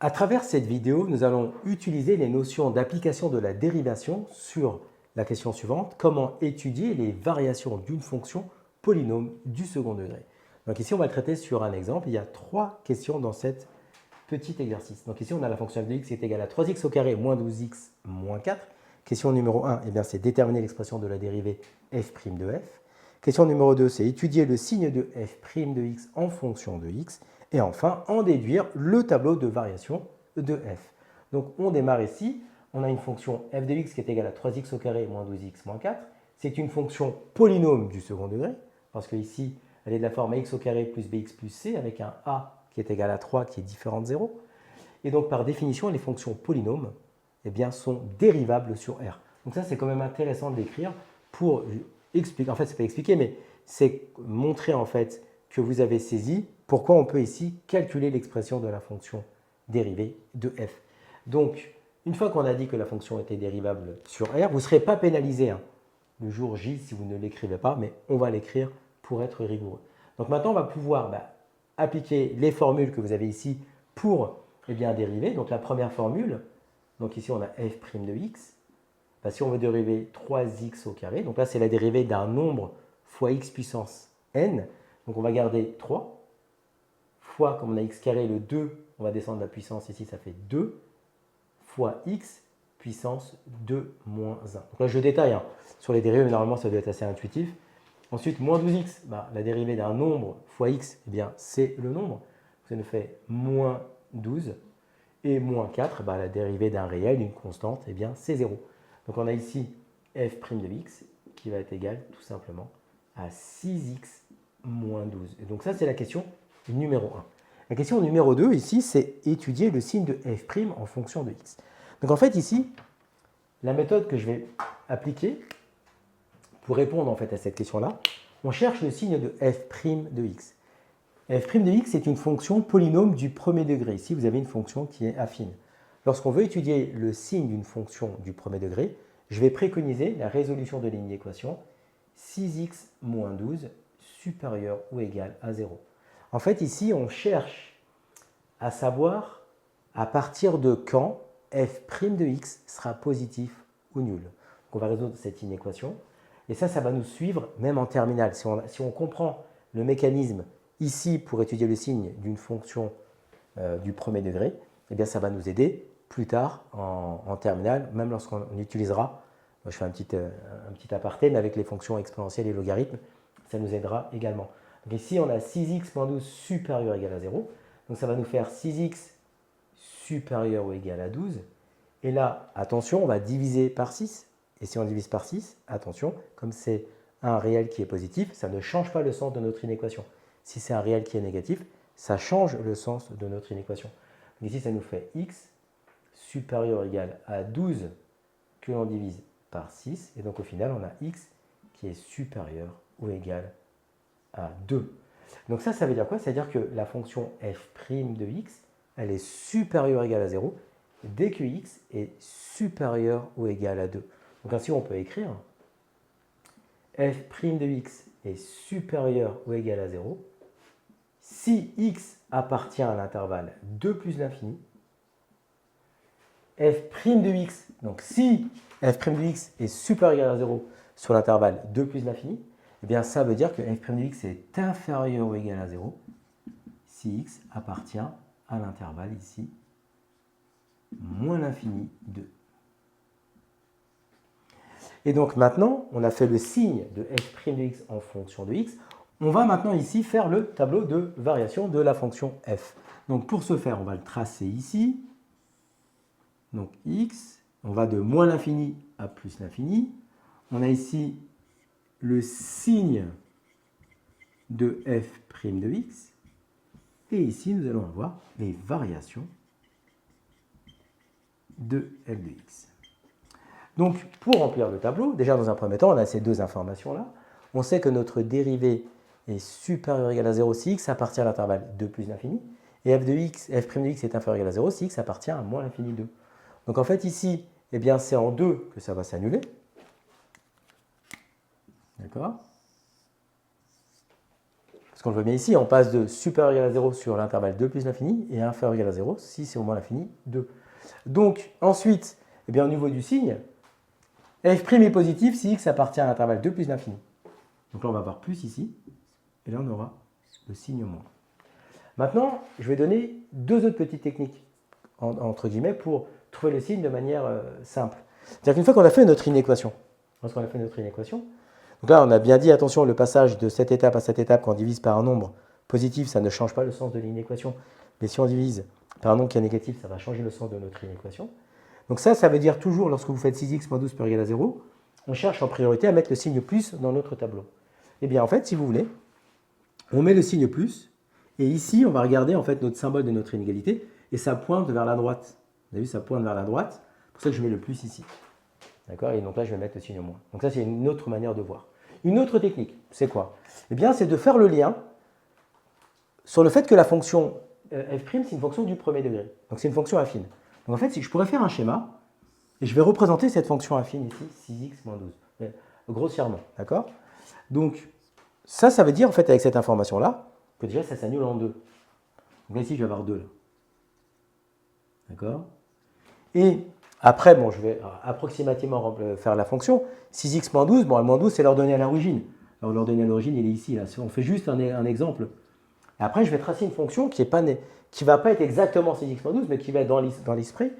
À travers cette vidéo, nous allons utiliser les notions d'application de la dérivation sur la question suivante, comment étudier les variations d'une fonction polynôme du second degré. Donc ici, on va le traiter sur un exemple. Il y a 3 questions dans cet petit exercice. Donc ici, on a la fonction f de x qui est égale à 3x au carré moins 12x moins 4. Question numéro 1, eh c'est déterminer l'expression de la dérivée f' de f. Question numéro 2, c'est étudier le signe de f' de x en fonction de x. Et enfin, en déduire le tableau de variation de f. Donc on démarre ici, on a une fonction f de x qui est égale à 3x au carré moins 12x moins 4. C'est une fonction polynôme du second degré, parce qu'ici, elle est de la forme x au carré plus bx plus c, avec un a qui est égal à 3 qui est différent de 0. Et donc par définition, les fonctions polynômes sont dérivables sur R. Donc ça, c'est quand même intéressant de l'écrire pour expliquer, en fait, c'est pas expliquer, mais c'est montrer en fait que vous avez saisi pourquoi on peut ici calculer l'expression de la fonction dérivée de f. Donc, une fois qu'on a dit que la fonction était dérivable sur R, vous ne serez pas pénalisé le jour J si vous ne l'écrivez pas, mais on va l'écrire pour être rigoureux. Donc maintenant, on va pouvoir appliquer les formules que vous avez ici pour dériver. Donc la première formule, donc ici on a f' de x. Si on veut dériver 3x au carré, donc là c'est la dérivée d'un nombre fois x puissance n. Donc on va garder 3 fois, comme on a x carré, le 2, on va descendre la puissance ici, ça fait 2 fois x puissance 2 moins 1. Donc là je détaille sur les dérivées, mais normalement ça doit être assez intuitif. Ensuite, moins 12x, la dérivée d'un nombre fois x, c'est le nombre. Ça nous fait moins 12. Et moins 4, la dérivée d'un réel, d'une constante, c'est 0. Donc on a ici f' de x qui va être égal tout simplement à 6x moins 12. Et donc ça, c'est la question numéro 1. La question numéro 2, ici, c'est étudier le signe de f' en fonction de x. Donc en fait, ici, la méthode que je vais appliquer pour répondre en fait à cette question-là, on cherche le signe de f' de x. f' de x est une fonction polynôme du premier degré. Ici, vous avez une fonction qui est affine. Lorsqu'on veut étudier le signe d'une fonction du premier degré, je vais préconiser la résolution de ligne d'équation 6x moins 12 supérieur ou égal à 0. En fait, ici, on cherche à savoir à partir de quand f' de x sera positif ou nul. Donc, on va résoudre cette inéquation. Et ça va nous suivre même en terminale. Si on comprend le mécanisme ici pour étudier le signe d'une fonction du premier degré, ça va nous aider plus tard en terminale, même lorsqu'on utilisera, moi je fais un petit aparté, mais avec les fonctions exponentielles et logarithmes, ça nous aidera également. Donc ici, on a 6x moins 12 supérieur ou égal à 0. Donc ça va nous faire 6x supérieur ou égal à 12. Et là, attention, on va diviser par 6. Et si on divise par 6, attention, comme c'est un réel qui est positif, ça ne change pas le sens de notre inéquation. Si c'est un réel qui est négatif, ça change le sens de notre inéquation. Donc ici, ça nous fait x supérieur ou égal à 12 que l'on divise par 6. Et donc au final, on a x qui est supérieur ou égal à 2. Donc ça veut dire quoi? Ça veut dire que la fonction f' de x, elle est supérieure ou égale à 0 dès que x est supérieur ou égal à 2. Donc ainsi, on peut écrire f' de x est supérieur ou égal à 0 si x appartient à l'intervalle 2 plus l'infini. f' de x, donc si f' de x est supérieur ou égal à 0 sur l'intervalle 2 plus l'infini, ça veut dire que f' de x est inférieur ou égal à 0 si x appartient à l'intervalle ici moins l'infini 2. Et donc maintenant, on a fait le signe de f' de x en fonction de x. On va maintenant ici faire le tableau de variation de la fonction f. Donc pour ce faire, on va le tracer ici. Donc x, on va de moins l'infini à plus l'infini. On a ici le signe de f' de x. Et ici, nous allons avoir les variations de f de x. Donc, pour remplir le tableau, déjà dans un premier temps, on a ces deux informations-là. On sait que notre dérivée est supérieure ou égale à 0 si x appartient à l'intervalle 2 plus l'infini. Et f' de x est inférieur ou égal à 0 si x appartient à moins l'infini 2. Donc en fait ici, c'est en 2 que ça va s'annuler. D'accord? parce qu'on le voit bien ici, on passe de supérieur ou égal à 0 sur l'intervalle 2 plus l'infini et inférieur ou égal à 0 si c'est au moins l'infini 2. Donc ensuite, eh bien, au niveau du signe, f' est positif si x appartient à l'intervalle 2 plus l'infini. Donc là, on va avoir plus ici, et là, on aura le signe moins. Maintenant, je vais donner deux autres petites techniques, entre guillemets, pour trouver le signe de manière simple. C'est-à-dire qu'une fois qu'on a fait notre inéquation, donc là, on a bien dit, attention, le passage de cette étape à cette étape, quand on divise par un nombre positif, ça ne change pas le sens de l'inéquation. Mais si on divise par un nombre qui est négatif, ça va changer le sens de notre inéquation. Donc ça veut dire toujours, lorsque vous faites 6x moins 12 supérieur ou égal à 0, on cherche en priorité à mettre le signe plus dans notre tableau. Eh bien, en fait, si vous voulez, on met le signe plus, et ici, on va regarder en fait notre symbole de notre inégalité, et ça pointe vers la droite. Vous avez vu, ça pointe vers la droite, c'est pour ça que je mets le plus ici. D'accord? Et donc là, je vais mettre le signe moins. Donc ça, c'est une autre manière de voir. Une autre technique, c'est quoi? Eh bien, c'est de faire le lien sur le fait que la fonction f', c'est une fonction du premier degré. Donc c'est une fonction affine. Donc en fait, je pourrais faire un schéma, et je vais représenter cette fonction affine ici, 6x moins 12, grossièrement. D'accord? Donc ça veut dire, en fait, avec cette information-là, que déjà, ça s'annule en 2. Donc là, ici, je vais avoir 2. Là. D'accord? Et après, bon, je vais approximativement faire la fonction. 6x moins 12, bon, le moins 12, c'est l'ordonnée à l'origine. Alors, l'ordonnée à l'origine, il est ici. Là. On fait juste un exemple. Et après, je vais tracer une fonction qui ne va pas être exactement 6x moins 12, mais qui va être dans l'esprit.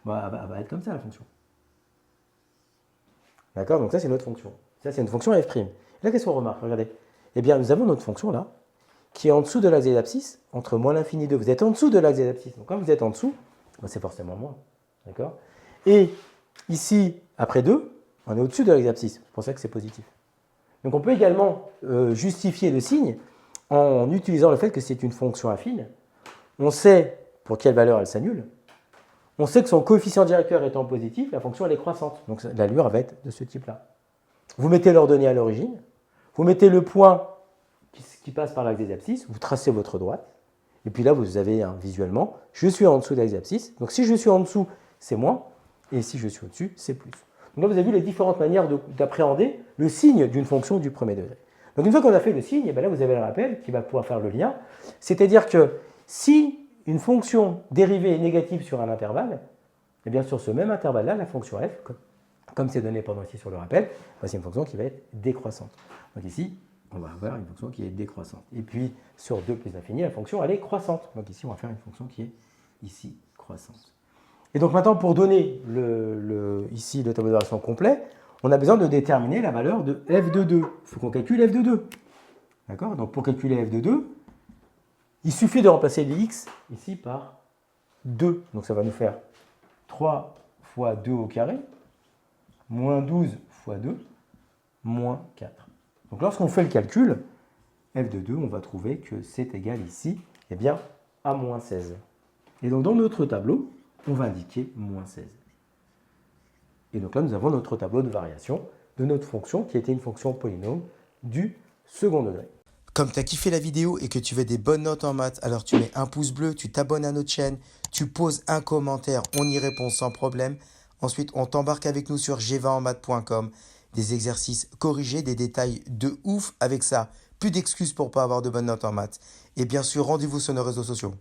Bah, elle va être comme ça, la fonction. D'accord? Donc ça, c'est notre fonction. Ça, c'est une fonction f'. Là, qu'est-ce qu'on remarque? Regardez. Eh bien, nous avons notre fonction là, qui est en dessous de l'axe des abscisses, entre moins l'infini 2. Vous êtes en dessous de l'axe des abscisses. Donc, quand vous êtes en dessous, ben, c'est forcément moins. D'accord? Et ici, après 2, on est au-dessus de l'axe des abscisses. C'est pour ça que c'est positif. Donc, on peut également justifier le signe en utilisant le fait que c'est une fonction affine. On sait pour quelle valeur elle s'annule. On sait que son coefficient directeur étant positif, la fonction elle est croissante. Donc, l'allure va être de ce type-là. Vous mettez l'ordonnée à l'origine. Vous mettez le point qui passe par l'axe des abscisses, vous tracez votre droite, et puis là, vous avez visuellement, je suis en dessous de l'axe des abscisses, donc si je suis en dessous, c'est moins, et si je suis au-dessus, c'est plus. Donc là, vous avez vu les différentes manières d'appréhender le signe d'une fonction du premier degré. Donc une fois qu'on a fait le signe, et bien là, vous avez le rappel qui va pouvoir faire le lien, c'est-à-dire que si une fonction dérivée est négative sur un intervalle, et bien sur ce même intervalle-là, la fonction f, comme c'est donné pendant ici sur le rappel, c'est une fonction qui va être décroissante. Donc ici, on va avoir une fonction qui est décroissante. Et puis, sur 2 plus l'infini, la fonction, elle est croissante. Donc ici, on va faire une fonction qui est ici croissante. Et donc maintenant, pour donner ici le tableau de variation complet, on a besoin de déterminer la valeur de f de 2. Il faut qu'on calcule f de 2. D'accord? Donc pour calculer f de 2, il suffit de remplacer les x ici par 2. Donc ça va nous faire 3 fois 2 au carré, moins 12 fois 2, moins 4. Donc lorsqu'on fait le calcul, f de 2, on va trouver que c'est égal ici, eh bien, à moins 16. Et donc dans notre tableau, on va indiquer moins 16. Et donc là, nous avons notre tableau de variation de notre fonction qui était une fonction polynôme du second degré. Comme tu as kiffé la vidéo et que tu veux des bonnes notes en maths, alors tu mets un pouce bleu, tu t'abonnes à notre chaîne, tu poses un commentaire, on y répond sans problème. Ensuite, on t'embarque avec nous sur g20enmaths.com. Des exercices corrigés, des détails de ouf avec ça. Plus d'excuses pour pas avoir de bonnes notes en maths. Et bien sûr, rendez-vous sur nos réseaux sociaux.